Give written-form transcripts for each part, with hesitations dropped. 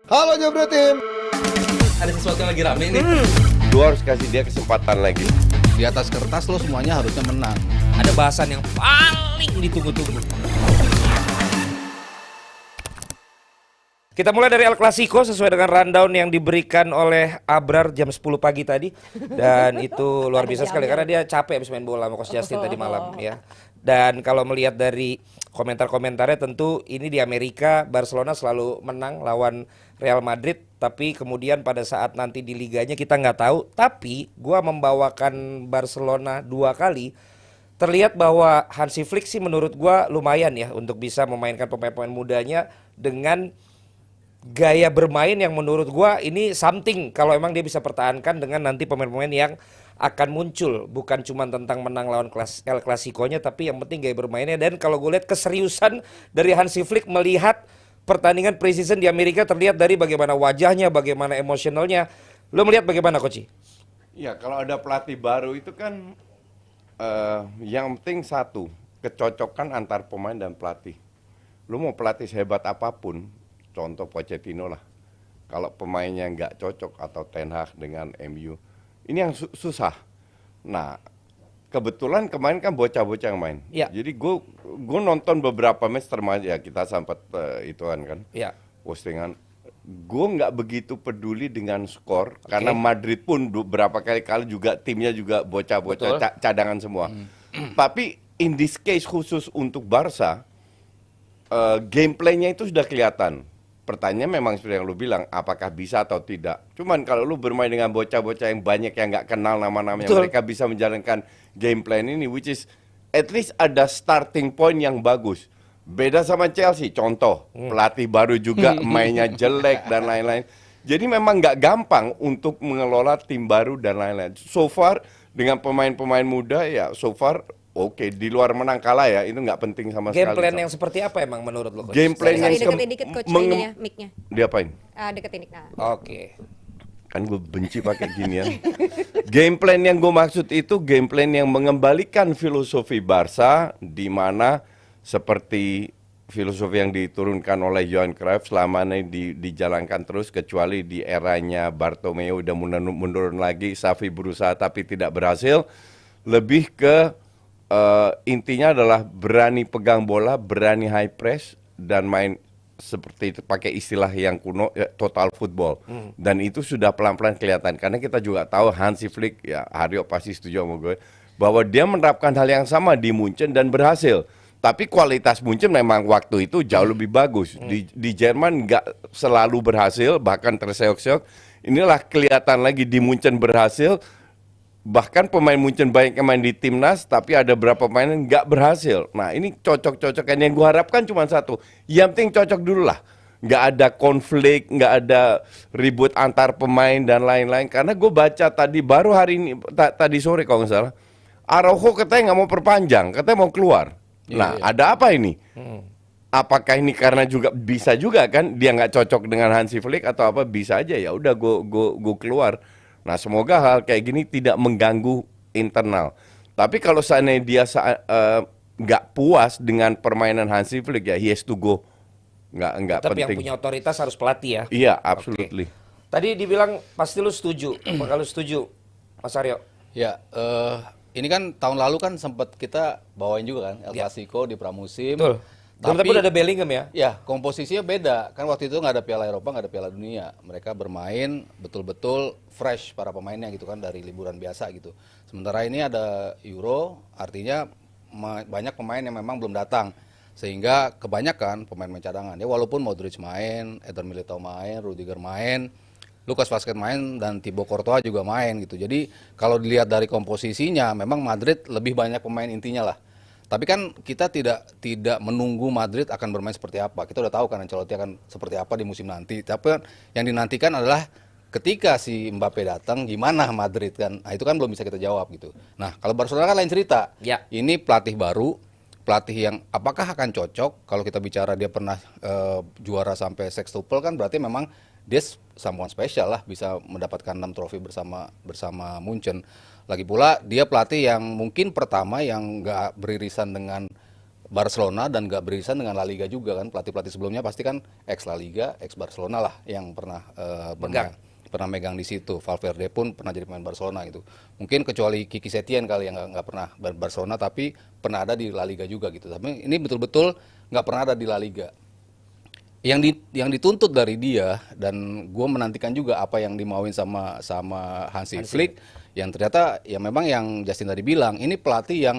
Halo Jebret Tim. Ada sesuatu yang lagi rame nih. Lu harus kasih dia kesempatan lagi. Di atas kertas lo semuanya harusnya menang. Ada bahasan yang paling ditunggu-tunggu. Kita mulai dari El Clasico sesuai dengan rundown yang diberikan oleh Abrar jam 10 pagi tadi. Dan itu luar biasa sekali karena dia capek habis main bola sama Coach Justin tadi malam ya. Dan kalau melihat dari komentar-komentarnya tentu ini di Amerika Barcelona selalu menang lawan Real Madrid. Tapi kemudian pada saat nanti di liganya kita nggak tahu. Tapi gua membawakan Barcelona 2 kali. Terlihat bahwa Hansi Flick sih menurut gua lumayan ya untuk bisa memainkan pemain-pemain mudanya dengan gaya bermain yang menurut gua ini something kalau emang dia bisa pertahankan dengan nanti pemain-pemain yang akan muncul, bukan cuma tentang menang lawan El Clasico-nya tapi yang penting gaya bermainnya. Dan kalau gue lihat keseriusan dari Hansi Flick melihat pertandingan preseason di Amerika terlihat dari bagaimana wajahnya, bagaimana emosionalnya. Lo melihat bagaimana Coach? Ya kalau ada pelatih baru itu kan yang penting satu, kecocokan antar pemain dan pelatih. Lu mau pelatih sehebat apapun, contoh Pochettino lah, kalau pemainnya nggak cocok atau Ten Hag dengan MU, ini yang susah. Nah, kebetulan kemarin kan bocah-bocah yang main. Ya. Jadi gue nonton beberapa match termasuk ya kita sempat ituan kan, Ya. postingan. Gue nggak begitu peduli dengan skor karena Madrid pun beberapa kali juga timnya juga bocah-bocah cadangan semua. Tapi in this case khusus untuk Barca, gameplaynya itu sudah kelihatan. Pertanyaannya memang seperti yang lu bilang, apakah bisa atau tidak. Cuman kalau lu bermain dengan bocah-bocah yang banyak yang nggak kenal nama-namanya, mereka bisa menjalankan game plan ini, which is at least ada starting point yang bagus. Beda sama Chelsea, contoh, pelatih baru juga mainnya jelek dan lain-lain. Jadi memang nggak gampang untuk mengelola tim baru dan lain-lain. So far, dengan pemain-pemain muda ya so far oke, di luar menang kalah ya, itu nggak penting sama sekali. Game plan yang seperti apa emang menurut lo Coach? Game plan yang deketin dikit coach ininya, mic-nya. Diapain? Deketin mic. Nah. Oke. Kan gue benci pakai ginian. Game plan yang gue maksud itu game plan yang mengembalikan filosofi Barca, di mana seperti filosofi yang diturunkan oleh Johan Cruyff selama ini dijalankan terus, kecuali di eranya Bartomeu udah menurun lagi, Xavi berusaha tapi tidak berhasil. Lebih ke intinya adalah berani pegang bola, berani high press dan main seperti itu, pakai istilah yang kuno total football. Dan itu sudah pelan-pelan kelihatan karena kita juga tahu Hansi Flick, ya Haryo pasti setuju sama gue, bahwa dia menerapkan hal yang sama di Munchen dan berhasil. Tapi kualitas Munchen memang waktu itu jauh lebih bagus. Di Jerman nggak selalu berhasil, bahkan terseok-seok. Inilah kelihatan lagi di Munchen berhasil. Bahkan pemain Munchen banyak yang main di timnas, tapi ada beberapa pemain yang nggak berhasil. Nah ini cocok-cocokan yang gue harapkan cuma satu. Yang penting cocok dulu lah. Nggak ada konflik, nggak ada ribut antar pemain dan lain-lain. Karena gue baca tadi, baru hari ini, tadi sore kalau nggak salah, Araujo katanya nggak mau perpanjang, katanya mau keluar. Nah ada apa ini? Apakah ini karena juga bisa juga kan dia nggak cocok dengan Hansi Flick atau apa, bisa aja ya udah gue keluar. Nah semoga hal kayak gini tidak mengganggu internal. Tapi kalau seandainya dia nggak puas dengan permainan Hansi Flick ya he has to go. Nggak Tapi penting. yang punya otoritas harus pelatih ya. Iya, absolutely. Tadi dibilang pasti lu setuju. Apakah lu setuju Mas Aryo? Ya, ini kan tahun lalu kan sempat kita bawain juga kan El Clasico di pramusim. Betul. Tapi udah ada Bellingham ya? Ya, komposisinya beda. Kan waktu itu nggak ada Piala Eropa, nggak ada Piala Dunia. Mereka bermain betul-betul fresh para pemainnya gitu kan, dari liburan biasa gitu. Sementara ini ada Euro, artinya banyak pemain yang memang belum datang. Sehingga kebanyakan pemain cadangan. Ya walaupun Modric main, Eder Militao main, Rudiger main, Lucas Vazquez main, dan Thibaut Courtois juga main gitu. Jadi kalau dilihat dari komposisinya, memang Madrid lebih banyak pemain intinya lah. Tapi kan kita tidak menunggu Madrid akan bermain seperti apa. Kita udah tahu kan Ancelotti akan seperti apa di musim nanti. Tapi yang dinantikan adalah ketika si Mbappe datang, gimana Madrid kan? Nah, itu kan belum bisa kita jawab gitu. Nah, kalau Barcelona kan lain cerita. Ya. Ini pelatih baru, pelatih yang apakah akan cocok? Kalau kita bicara dia pernah juara sampai sextuple kan, berarti memang dia someone spesial lah, bisa mendapatkan 6 trofi bersama Munchen. Lagi pula dia pelatih yang mungkin pertama yang nggak beririsan dengan Barcelona dan nggak beririsan dengan La Liga juga kan. Pelatih-pelatih sebelumnya pasti kan ex La Liga, ex Barcelona lah yang pernah pernah megang di situ. Valverde pun pernah jadi pemain Barcelona gitu. Mungkin kecuali Kiki Setien kali yang nggak pernah Barcelona tapi pernah ada di La Liga juga gitu. Tapi ini betul-betul nggak pernah ada di La Liga. Yang dituntut dari dia, dan gue menantikan juga apa yang dimauin sama Hansi Flick, yang ternyata ya memang yang Justin tadi bilang, ini pelatih yang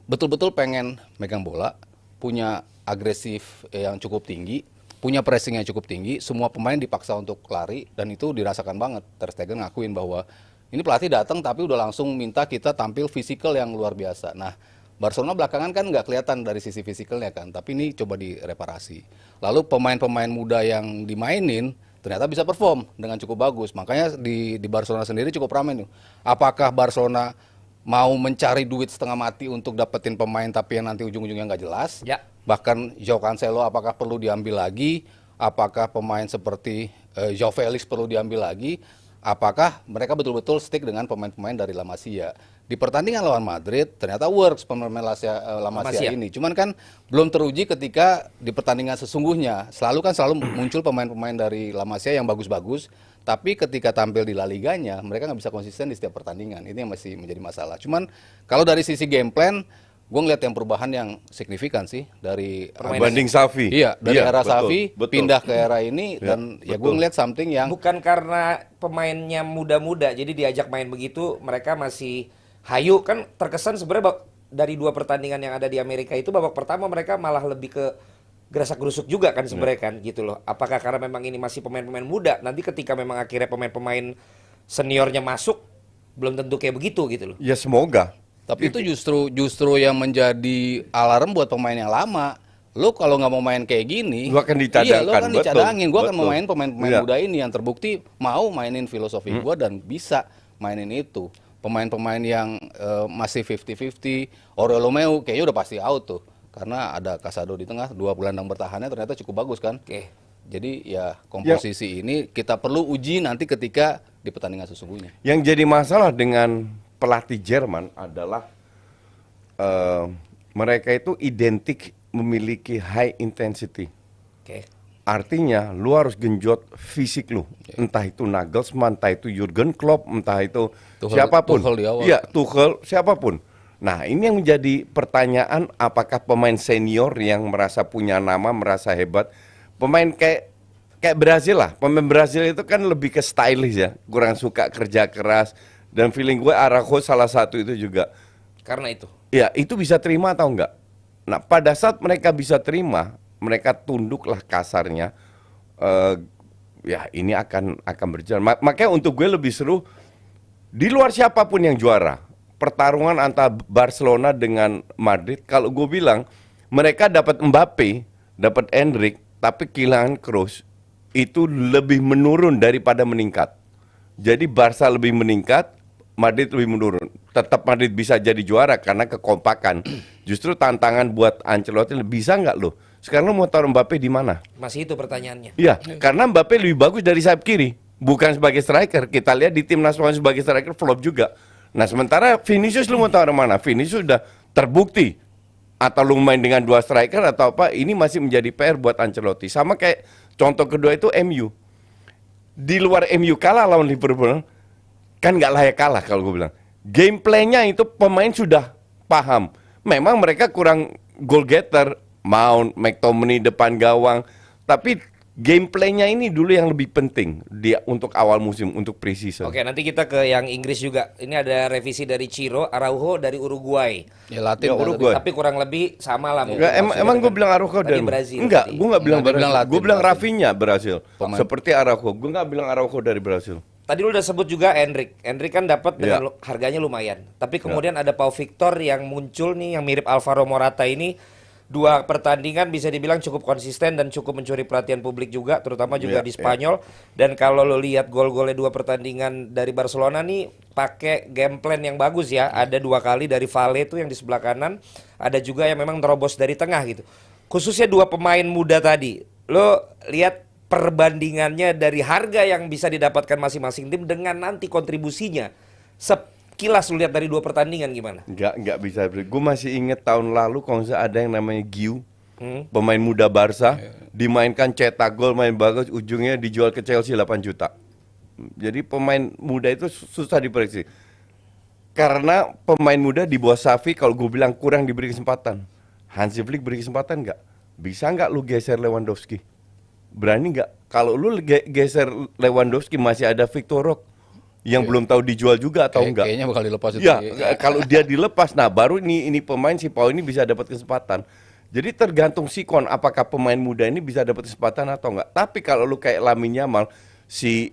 betul-betul pengen megang bola, punya agresif yang cukup tinggi, punya pressing yang cukup tinggi, semua pemain dipaksa untuk lari, dan itu dirasakan banget. Ter Stegen ngakuin bahwa ini pelatih datang tapi udah langsung minta kita tampil fisikal yang luar biasa. Nah, Barcelona belakangan kan nggak kelihatan dari sisi fisikalnya kan, tapi ini coba direparasi. Lalu pemain-pemain muda yang dimainin ternyata bisa perform dengan cukup bagus. Makanya di Barcelona sendiri cukup ramai nih. Apakah Barcelona mau mencari duit setengah mati untuk dapetin pemain tapi yang nanti ujung-ujungnya nggak jelas? Ya. Bahkan Joao Cancelo apakah perlu diambil lagi? Apakah pemain seperti Joao Felix perlu diambil lagi? Apakah mereka betul-betul stick dengan pemain-pemain dari La Masia? Di pertandingan lawan Madrid ternyata works pemain La Masia ini. Cuman kan belum teruji ketika di pertandingan sesungguhnya. Selalu muncul pemain-pemain dari La Masia yang bagus-bagus, tapi ketika tampil di La Liganya mereka nggak bisa konsisten di setiap pertandingan. Ini yang masih menjadi masalah. Cuman kalau dari sisi game plan, gue ngeliat yang perubahan yang signifikan sih dari Banding Xavi. Iya, dari era betul, Xavi betul. pindah ke era ini, dan ya gue betul. ngeliat something yang Bukan karena pemainnya muda-muda, jadi diajak main begitu mereka masih hayu. Kan terkesan sebenarnya dari 2 pertandingan yang ada di Amerika itu babak pertama mereka malah lebih ke gerasak gerusuk juga kan sebenarnya kan gitu loh. Apakah karena memang ini masih pemain-pemain muda, nanti ketika memang akhirnya pemain-pemain seniornya masuk belum tentu kayak begitu gitu loh. Ya semoga. tapi itu justru yang menjadi alarm buat pemain yang lama. Lo kalau nggak mau main kayak gini, Lu akan dicadangkan, iya, lo akan betul, dicadangin. Gue akan betul. mau main pemain-pemain Iya. muda ini yang terbukti mau mainin filosofi gue dan bisa mainin itu. Pemain-pemain yang masih 50-50, Aurelio Romeu kayaknya udah pasti out tuh. Karena ada Casado di tengah, 2 gelandang bertahannya ternyata cukup bagus kan. Oke. Jadi ya komposisi ini kita perlu uji nanti ketika di pertandingan sesungguhnya. Yang jadi masalah dengan pelatih Jerman adalah mereka itu identik memiliki high intensity. Oke. Artinya lu harus genjot fisik lu. Entah itu Nagelsmann, entah itu Jurgen Klopp, entah itu siapapun. Tuchel di awal. Iya, Tuchel, siapapun. Nah, ini yang menjadi pertanyaan, apakah pemain senior yang merasa punya nama, merasa hebat, pemain kayak Brazil lah. Pemain Brazil itu kan lebih ke stylish ya, kurang suka kerja keras, dan feeling gue Araujo salah satu itu juga. Karena itu. Ya, itu bisa terima atau enggak? Nah, pada saat mereka bisa terima, mereka tunduklah kasarnya. Ya, ini akan berjalan. Makanya untuk gue lebih seru di luar siapapun yang juara. Pertarungan antara Barcelona dengan Madrid. Kalau gue bilang mereka dapat Mbappe, dapat Endrick, tapi kehilangan Kroos, itu lebih menurun daripada meningkat. Jadi Barca lebih meningkat, Madrid lebih menurun. Tetap Madrid bisa jadi juara karena kekompakan. Justru tantangan buat Ancelotti, bisa nggak lo? Sekarang lo mau taruh Mbappe di mana? Masih itu pertanyaannya. Iya, karena Mbappe lebih bagus dari sayap kiri, bukan sebagai striker. Kita lihat di tim nasional sebagai striker flop juga. Nah, sementara Vinicius lu mau taruh mana? Vinicius sudah terbukti. Atau lu main dengan 2 striker atau apa, ini masih menjadi PR buat Ancelotti. Sama kayak contoh kedua itu MU. Di luar MU kalah lawan Liverpool, kan nggak layak kalah kalau gue bilang. Gameplaynya itu pemain sudah paham. Memang mereka kurang goal getter, Mount, McTominay depan gawang. Tapi gameplaynya ini dulu yang lebih penting dia untuk awal musim, untuk pre-season. Oke, nanti kita ke yang Inggris juga. Ini ada revisi dari Ciro, Araujo dari Uruguay. Ya Latin Ya, kan Uruguay. Tapi kurang lebih sama lah mungkin. Enggak, emang gue bilang Araujo Tadi dari Brazil enggak, tadi. gue nggak bilang Enggak, dia bilang Brazil. Latin, Gue bilang Latin. Rafinha Brazil. Pemain. Seperti Araujo. Gue nggak bilang Araujo dari Brazil. Tadi lu udah sebut juga Endrick. Endrick kan dapat dengan Ya. harganya lumayan. Tapi kemudian ada Pau Victor yang muncul nih yang mirip Alvaro Morata ini. 2 pertandingan bisa dibilang cukup konsisten dan cukup mencuri perhatian publik juga, terutama juga Ya, di Spanyol. Dan kalau lo lihat gol-golnya 2 pertandingan dari Barcelona nih pakai game plan yang bagus ya. Ada 2 kali dari Vale tuh yang di sebelah kanan, ada juga yang memang terobos dari tengah gitu. Khususnya 2 pemain muda tadi. Lo lihat perbandingannya dari harga yang bisa didapatkan masing-masing tim dengan nanti kontribusinya. sekilas lu lihat dari 2 pertandingan gimana? Nggak bisa. Gue masih inget tahun lalu kalau nggak salah ada yang namanya Giu, pemain muda Barca, dimainkan cetak gol, main bagus, ujungnya dijual ke Chelsea 8 juta. Jadi pemain muda itu susah diprediksi. Karena pemain muda di bawah Xavi kalau gue bilang kurang diberi kesempatan. Hansi Flick beri kesempatan nggak? Bisa nggak lu geser Lewandowski? Berani nggak? Kalau lu geser Lewandowski masih ada Victor Roque yang belum tahu dijual juga atau enggak. Kayaknya bakal dilepas itu. Ya, kalau dia dilepas, nah baru ini pemain si Pau ini bisa dapat kesempatan. Jadi tergantung sikon apakah pemain muda ini bisa dapat kesempatan atau enggak. Tapi kalau lu kayak Lamine Yamal, si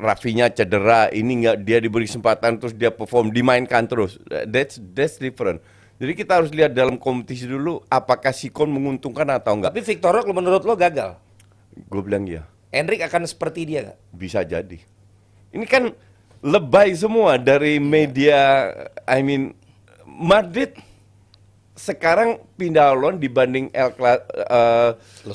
Rafinya cedera, ini enggak dia diberi kesempatan terus dia perform, dimainkan terus. That's different. Jadi kita harus lihat dalam kompetisi dulu apakah sikon menguntungkan atau enggak. Tapi Victor Roque menurut lo gagal? Gue bilang iya. Endrick akan seperti dia nggak? Bisa jadi. Ini kan lebay semua dari media. I mean, Madrid sekarang pindah lawan dibanding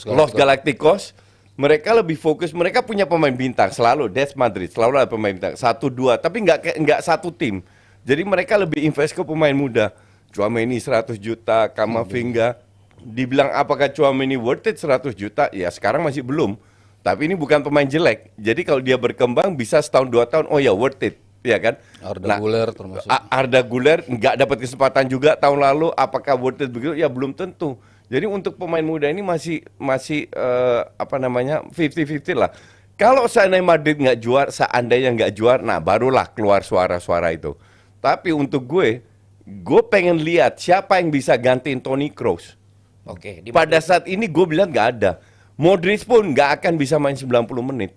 Los Galacticos. Mereka lebih fokus. Mereka punya pemain bintang selalu. That's Madrid selalu ada pemain bintang 1-2. Tapi nggak satu tim. Jadi mereka lebih invest ke pemain muda. Tchouaméni 100 juta, Camavinga. Dibilang apakah Tchouaméni worth it 100 juta? Ya sekarang masih belum. Tapi ini bukan pemain jelek. Jadi kalau dia berkembang bisa setahun 2 tahun, oh ya worth it, ya kan? Arda Güler termasuk. Arda Güler nggak dapat kesempatan juga tahun lalu. Apakah worth it begitu? Ya belum tentu. Jadi untuk pemain muda ini masih 50-50 lah. Kalau seandainya Madrid seandainya nggak juara, nah barulah keluar suara-suara itu. Tapi untuk gue pengen lihat siapa yang bisa gantiin Toni Kroos. Oke. Pada saat ini gue bilang nggak ada. Modric pun nggak akan bisa main 90 menit.